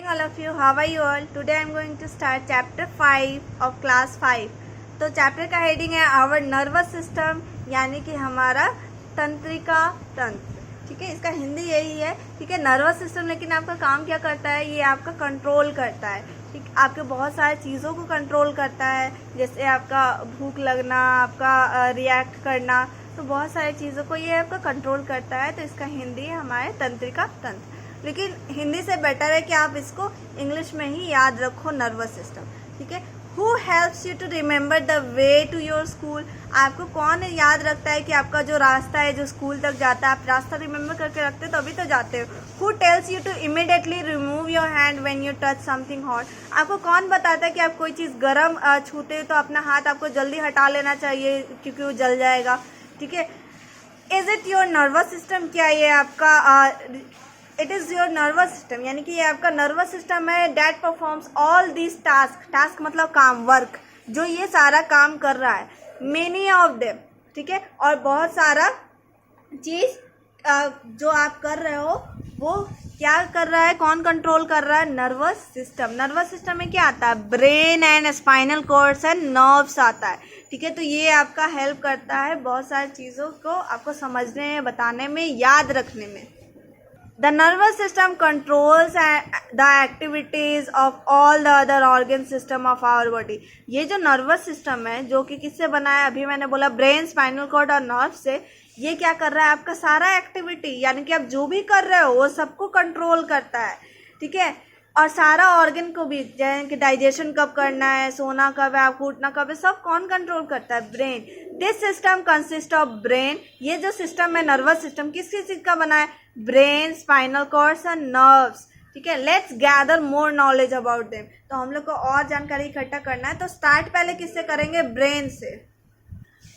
Morning all of you. How are you all? Today I am going to start chapter 5 of class 5. तो chapter का heading है our nervous system, यानी कि हमारा तंत्रिका तंत्र. ठीक है, इसका हिंदी यही है. ठीक है, नर्वस सिस्टम लेकिन आपका काम क्या करता है, ये आपका कंट्रोल करता है. ठीक, आपके बहुत सारी चीज़ों को कंट्रोल करता है, जैसे आपका भूख लगना, आपका रिएक्ट करना, तो बहुत सारी चीज़ों को ये आपका कंट्रोल करता है. तो इसका हिंदी है हमारे तंत्रिका तंत्र. लेकिन हिंदी से बेटर है कि आप इसको इंग्लिश में ही याद रखो, नर्वस सिस्टम. ठीक है. Who helps you to remember the way to your school. आपको कौन याद रखता है कि आपका जो रास्ता है जो स्कूल तक जाता है, आप रास्ता रिमेंबर करके रखते हो तभी तो जाते हो. Who tells you to immediately remove your hand when you touch something hot. आपको कौन बताता है कि आप कोई चीज़ गर्म छूते हो तो अपना हाथ आपको जल्दी हटा लेना चाहिए क्योंकि वो जल जाएगा. ठीक है. Is it your nervous system. क्या ये आपका it is your nervous system, यानी कि ये आपका नर्वस सिस्टम है that performs all this task. Task मतलब काम, वर्क, जो ये सारा काम कर रहा है. Many of them. ठीक है. और बहुत सारा चीज़ जो आप कर रहे हो वो क्या कर रहा है, कौन कंट्रोल कर रहा है, नर्वस सिस्टम. नर्वस सिस्टम में क्या आता है, brain and spinal cords and nerves आता है. ठीक है. तो ये आपका हेल्प करता है बहुत सारी चीज़ों को आपको समझने में, बताने में, याद रखने में. The nervous system controls the activities of all the other organ system of our body. ये जो nervous system है जो कि किससे बना है, अभी मैंने बोला ब्रेन, स्पाइनल कॉर्ड और नर्व से. ये क्या कर रहा है, आपका सारा एक्टिविटी, यानी कि आप जो भी कर रहे हो वो सबको कंट्रोल करता है. ठीक है. और सारा ऑर्गन को भी, जैसे कि डाइजेशन कब करना है, सोना कब है, आपको उठना कब है, सब कौन कंट्रोल करता है, brain. This system consist of brain. ये जो सिस्टम है नर्वस सिस्टम किस चीज़ का बना है, brain, spinal cords and nerves. ठीक है. Let's gather more knowledge about them. तो हम लोग को और जानकारी इकट्ठा करना है. तो स्टार्ट पहले किससे करेंगे, ब्रेन से.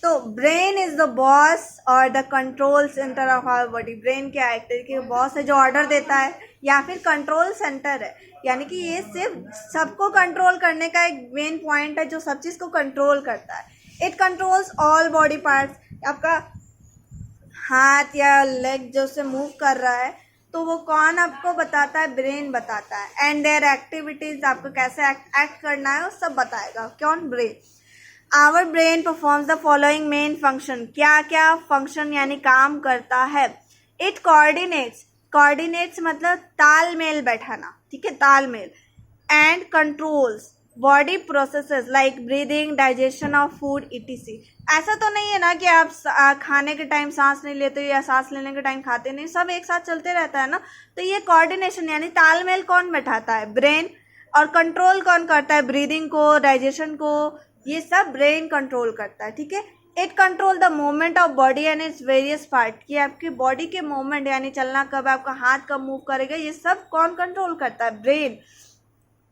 तो ब्रेन इज द बॉस और the control centre of our body. Brain क्या है, एक तरीके का बॉस है जो ऑर्डर देता है, या फिर कंट्रोल सेंटर है, यानी कि ये सिर्फ सबको कंट्रोल करने का एक मेन पॉइंट है जो सब चीज़ को कंट्रोल करता है. It controls all body parts. आपका हाथ या लेग जो से मूव कर रहा है तो वो कौन आपको बताता है, ब्रेन बताता है. एंड देयर एक्टिविटीज, आपको कैसे एक्ट करना है वो सब बताएगा कौन, brain. Our brain performs the following main function. क्या क्या फंक्शन यानी काम करता है. It coordinates. कोऑर्डिनेट्स मतलब तालमेल बैठाना. ठीक है, तालमेल. And controls body processes like breathing, digestion of food, etc. ऐसा तो नहीं है ना कि आप खाने के टाइम सांस नहीं लेते या सांस लेने के टाइम खाते नहीं, सब एक साथ चलते रहता है ना. तो ये कोऑर्डिनेशन यानी तालमेल कौन बैठाता है, ब्रेन. और कंट्रोल कौन करता है, ब्रीदिंग को, डाइजेशन को, ये सब ब्रेन कंट्रोल करता है. ठीक है. It control the movement of body and its various part. कि आपकी बॉडी के मूवमेंट यानी चलना कब, आपका हाथ कब मूव करेगा, ये सब कौन कंट्रोल करता है, ब्रेन.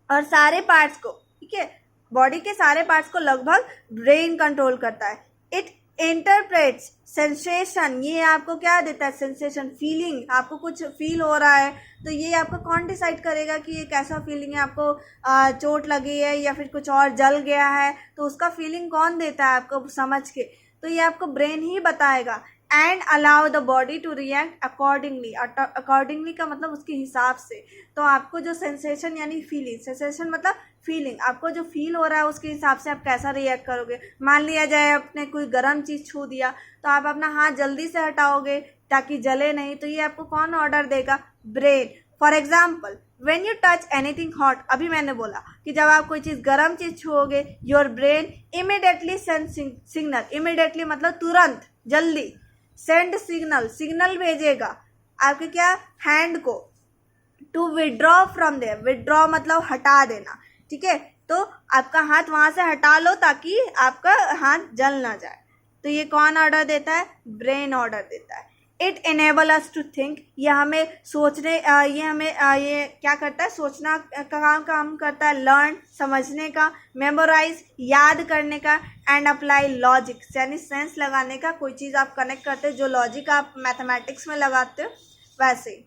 और सारे पार्ट्स को, ठीक है, बॉडी के सारे पार्ट्स को लगभग ब्रेन कंट्रोल करता है. It interprets sensation. ये आपको क्या देता है, सेंसेशन, फीलिंग. आपको कुछ फील हो रहा है तो ये आपको कौन डिसाइड करेगा कि ये कैसा फीलिंग है, आपको चोट लगी है या फिर कुछ और जल गया है, तो उसका फीलिंग कौन देता है आपको समझ के, तो ये आपको ब्रेन ही बताएगा. And allow the body to react accordingly. Accordingly का मतलब उसके हिसाब से. तो आपको जो सेंसेशन यानी फीलिंग, सेंसेशन मतलब फीलिंग, आपको जो फील हो रहा है उसके हिसाब से आप कैसा रिएक्ट करोगे. मान लिया जाए आपने कोई गर्म चीज़ छू दिया तो आप अपना हाथ जल्दी से हटाओगे ताकि जले नहीं, तो ये आपको कौन ऑर्डर देगा, brain. For example when you touch anything hot, अभी मैंने बोला कि जब आप कोई चीज़ गर्म चीज़ छुओगे, your brain immediately send signal. Immediately मतलब तुरंत, जल्दी. सेंड सिग्नल, सिग्नल भेजेगा आपके क्या, हैंड को, to withdraw from there. Withdraw मतलब हटा देना. ठीक है. तो आपका हाथ वहां से हटा लो ताकि आपका हाथ जल ना जाए. तो ये कौन ऑर्डर देता है, ब्रेन ऑर्डर देता है. It enable us to think. ये हमें सोचने, ये हमें ये क्या करता है, सोचना का काम करता है. लर्न, समझने का. मेमोराइज, याद करने का. एंड अप्लाई लॉजिक, यानी सेंस लगाने का. कोई चीज़ आप कनेक्ट करते हो, जो लॉजिक आप मैथमेटिक्स में लगाते हो वैसे ही.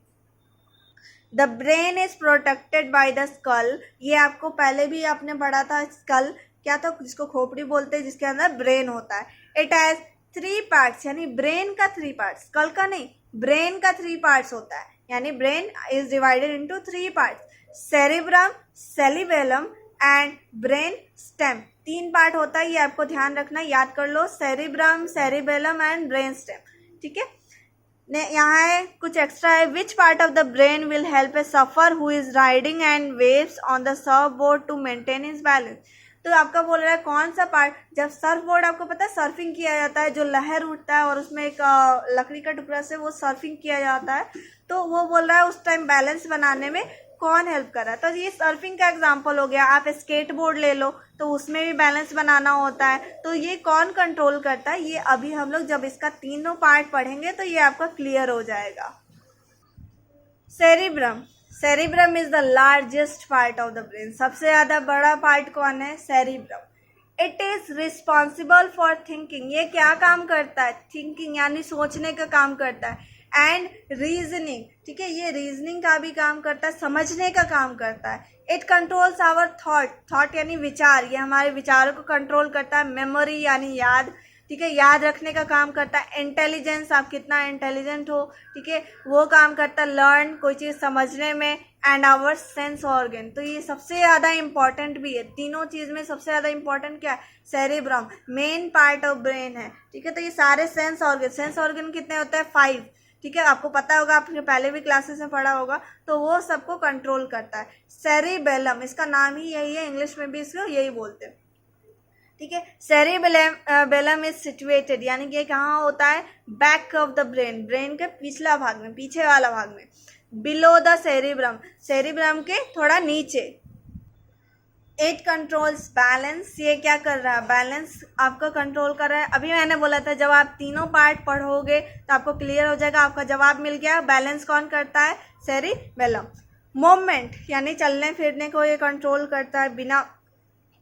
The brain is protected by the skull. ये आपको पहले भी आपने पढ़ा था, स्कल क्या था, जिसको खोपड़ी बोलते हैं, जिसके अंदर ब्रेन होता है. इट हैज 3 पार्ट्स, यानी ब्रेन का 3 पार्ट्स, स्कल का नहीं, ब्रेन का 3 पार्ट्स होता है. यानी brain is divided into 3 parts. Cerebrum, cerebellum and brain stem, 3 part होता है, ये आपको ध्यान रखना, याद कर लो, cerebrum, cerebellum and brain stem, ठीक है। यहाँ है कुछ एक्स्ट्रा है, which part of the brain will help a surfer who is riding and waves on the surf board to maintain his balance. तो आपका बोल रहा है कौन सा पार्ट, जब सर्फ बोर्ड, आपको पता है सर्फिंग किया जाता है, जो लहर उठता है और उसमें एक लकड़ी का टुकड़ा से वो सर्फिंग किया जाता है, तो वो बोल रहा है उस टाइम बैलेंस बनाने में कौन हेल्प कर रहा है। तो ये सर्फिंग का एग्जांपल हो गया। आप स्केट बोर्ड ले लो तो उसमें भी बैलेंस बनाना होता है, तो ये कौन कंट्रोल करता है, ये अभी हम लोग जब इसका तीनों पार्ट पढ़ेंगे तो ये आपका क्लियर हो जाएगा। Cerebrum, cerebrum is the largest part of the brain, सबसे ज्यादा बड़ा पार्ट कौन है, cerebrum. It is responsible for thinking, ये क्या काम करता है, थिंकिंग यानी सोचने का काम करता है, एंड रीजनिंग, ठीक है, ये रीजनिंग का भी काम करता है, समझने का काम करता है। It controls our thought, thought यानी विचार, ये हमारे विचारों को कंट्रोल करता है। मेमोरी यानी याद, ठीक है, याद रखने का काम करता है। इंटेलिजेंस, आप कितना इंटेलिजेंट हो, ठीक है, वो काम करता है। लर्न, कोई चीज़ समझने में। एंड आवर सेंस ऑर्गन, तो ये सबसे ज़्यादा इंपॉर्टेंट भी है, तीनों चीज़ में सबसे ज़्यादा इंपॉर्टेंट क्या है, cerebrum, main part of brain है, ठीक है। तो ये सारे सेंस ऑर्गन कितने होते हैं, 5, ठीक है, आपको पता होगा, आपने पहले भी क्लासेस में पढ़ा होगा, तो वो सबको कंट्रोल करता है। सेरिबेलम, इसका नाम ही यही है, इंग्लिश में भी इसको यही बोलते हैं, ठीक है। सेरिबेलम इज सिचुएटेड, यानी कि कहाँ होता है, back of the brain, brain के पिछला भाग में, पीछे वाला भाग में। बिलो द सेरिब्रम, सेरिब्रम के थोड़ा नीचे। इट कंट्रोल्स बैलेंस, ये क्या कर रहा है, बैलेंस आपका कंट्रोल कर रहा है। अभी मैंने बोला था जब आप तीनों पार्ट पढ़ोगे तो आपको क्लियर हो जाएगा, आपका जवाब मिल गया। बैलेंस कौन करता है, सेरिबेलम। मूवमेंट यानी चलने फिरने को ये कंट्रोल करता है, बिना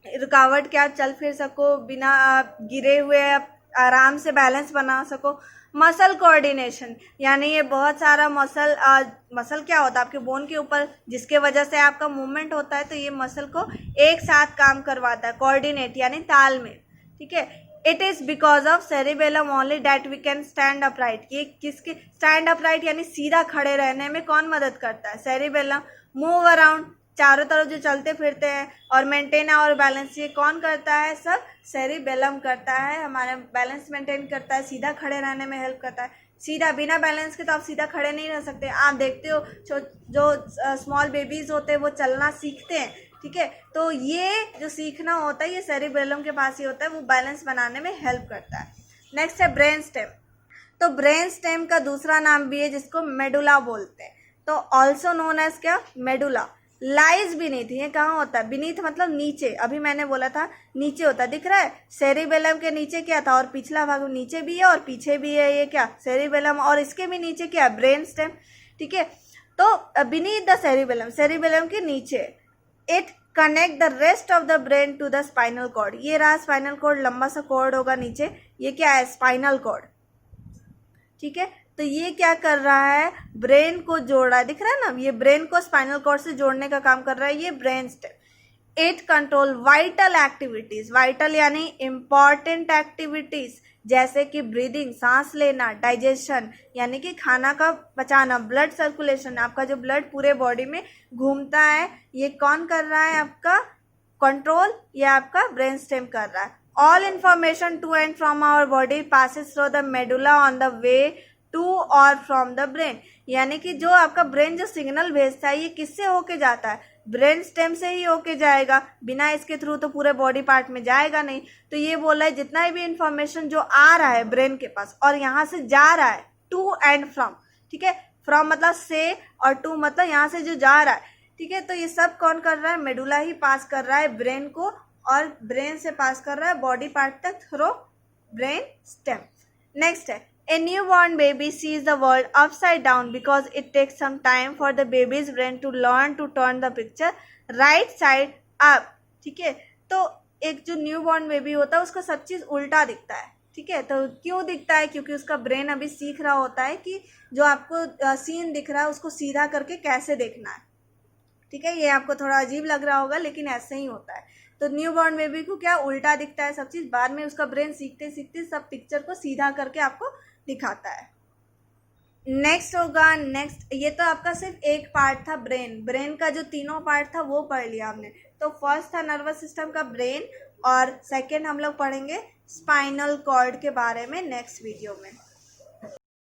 रुकावट के आप चल फिर सको, बिना गिरे हुए आप आराम से बैलेंस बना सको। मसल कोऑर्डिनेशन, यानी ये बहुत सारा मसल क्या होता है आपके बोन के ऊपर, जिसके वजह से आपका मूवमेंट होता है, तो ये मसल को एक साथ काम करवाता है, कोऑर्डिनेट यानी तालमेल, ठीक है। It is because of cerebellum only that we can stand upright, ये किसके, स्टैंड अपराइट यानी सीधा खड़े रहने में कौन मदद करता है, सेरिबेलम। मूव अराउंड, चारों तरफ जो चलते फिरते हैं, और मेंटेन और बैलेंस, ये कौन करता है, सब सेरिबेलम करता है, हमारा बैलेंस मेंटेन करता है, सीधा खड़े रहने में हेल्प करता है। सीधा, बिना बैलेंस के तो आप सीधा खड़े नहीं रह सकते। आप देखते हो जो स्मॉल बेबीज होते हैं वो चलना सीखते हैं, ठीक है, तो ये जो सीखना होता है ये सेरिबेलम के पास ही होता है, वो बैलेंस बनाने में हेल्प करता है। नेक्स्ट है ब्रेन स्टेम, तो ब्रेन स्टेम का दूसरा नाम भी है जिसको मेडुला बोलते हैं, तो ऑल्सो नोन एज क्या, मेडुला। लाइज बीनीथ, ये कहाँ होता है, बीनीथ मतलब नीचे, अभी मैंने बोला था नीचे होता है, दिख रहा है, सेरिबेलम के नीचे क्या था, और पिछला भाग नीचे भी है और पीछे भी है, ये क्या, सेरिबेलम, और इसके भी नीचे क्या, ब्रेन स्टेम, ठीक है। तो बीनीथ द सेरिबेलम, सेरिबेलम के नीचे। It connect the rest of the brain to the spinal cord, ये रहा स्पाइनल कॉर्ड, लंबा सा कॉर्ड होगा नीचे, ये क्या है, स्पाइनल कॉर्ड, ठीक है। तो ये क्या कर रहा है, ब्रेन को जोड़ रहा है, दिख रहा है ना, ये ब्रेन को स्पाइनल कॉर्ड से जोड़ने का काम कर रहा है, ये brain stem. It control vital activities, vital यानी इंपॉर्टेंट एक्टिविटीज, जैसे कि ब्रीदिंग, सांस लेना, डाइजेशन यानी कि खाना का पचाना, ब्लड सर्कुलेशन, आपका जो ब्लड पूरे बॉडी में घूमता है, ये कौन कर रहा है, आपका कंट्रोल, ये आपका ब्रेन स्टेम कर रहा है। All information to and from our body passes through the medulla on the way to और फ्रॉम द ब्रेन, यानी कि जो आपका ब्रेन जो सिग्नल भेजता है ये किससे होके जाता है, ब्रेन स्टेम से ही होके जाएगा, बिना इसके थ्रू तो पूरे बॉडी पार्ट में जाएगा नहीं। तो ये बोल रहा है जितना भी इंफॉर्मेशन जो आ रहा है ब्रेन के पास और यहाँ से जा रहा है, टू एंड फ्रॉम, ठीक है, फ्रॉम मतलब से और टू मतलब यहाँ से जो जा रहा है, ठीक है, तो ये सब कौन कर रहा है, मेडुला ही पास कर रहा है ब्रेन को, और ब्रेन से पास कर रहा है बॉडी पार्ट तक थ्रू ब्रेन स्टेम। नेक्स्ट है, a newborn baby sees the world upside down because it takes some time for the baby's brain to learn to turn the picture right side up, ठीक है। तो एक जो newborn baby होता है उसको सब चीज़ उल्टा दिखता है, ठीक है, तो क्यों दिखता है, क्योंकि उसका ब्रेन अभी सीख रहा होता है कि जो आपको सीन दिख रहा है उसको सीधा करके कैसे देखना है, ठीक है। ये आपको थोड़ा अजीब लग रहा होगा लेकिन ऐसे ही होता है। तो न्यूबॉर्न बेबी को क्या उल्टा दिखता है सब चीज़, बाद में उसका ब्रेन सीखते सीखते सब पिक्चर को सीधा करके आपको दिखाता है। नेक्स्ट होगा, नेक्स्ट ये तो आपका सिर्फ एक पार्ट था, ब्रेन का जो तीनों पार्ट था वो पढ़ लिया हमने। तो फर्स्ट था नर्वस सिस्टम का ब्रेन, और सेकंड हम लोग पढ़ेंगे स्पाइनल कॉर्ड के बारे में नेक्स्ट वीडियो में।